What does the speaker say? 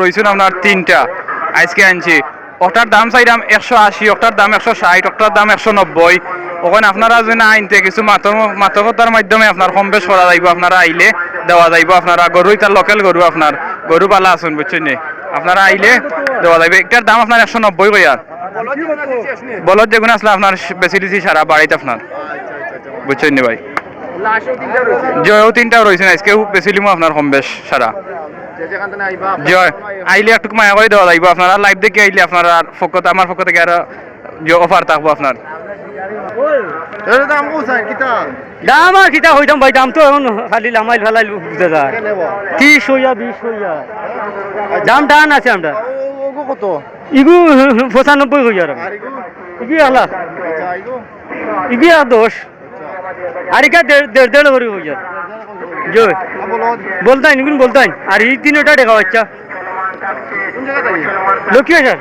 রয়েছেন আপনার 3টা আজকে আনছি। ওটার দাম চাইলাম 180, ওটার দাম 160, ওটার দাম 190। ওখানে আপনারা যদি না আনতে কিছু মাতকতার মাধ্যমে আপনার কম বেশ করা যাইব, আপনারা আইলে দেওয়া যাইব। আপনারা গরু তার লোকাল গরু, আপনার গরু পালা আছেন বুঝছেন নি, আপনারা আইলে দেওয়া যাইবে। একটার দাম আপনার 190 কইয়ার। বলদ যেগুলো আসলে আপনার বেশি দিছি সারা বাড়িতে আপনার, বুঝছেন নি ভাই। জয়ও 3টাও রয়েছেন আজকেও বেশি লিমো আপনার কম বেশ সারা। জয় আইলে একটু মায়া করে দেওয়া যাইব। আপনারা লাইভ দেখে আইলে আপনারা ফকত আমার পক্ষ থেকে আর অফার থাকবো আপনার। দাম আর কিতা হইতাম ভাই, দাম তো এখন খালি লামাইল ফেলাইল বুঝে যায়। 30 হইয়া 20 হইয়া দাম টান আছে আমরা। কত ইগু 95 হইয়া ইগু আলা ইগু 10 আর ইকা দেড় করে হইয়া জয় বলতাই নিগুন বলতাই। আর এই 3টা দেখা বাচ্চা লক্ষ্মী স্যার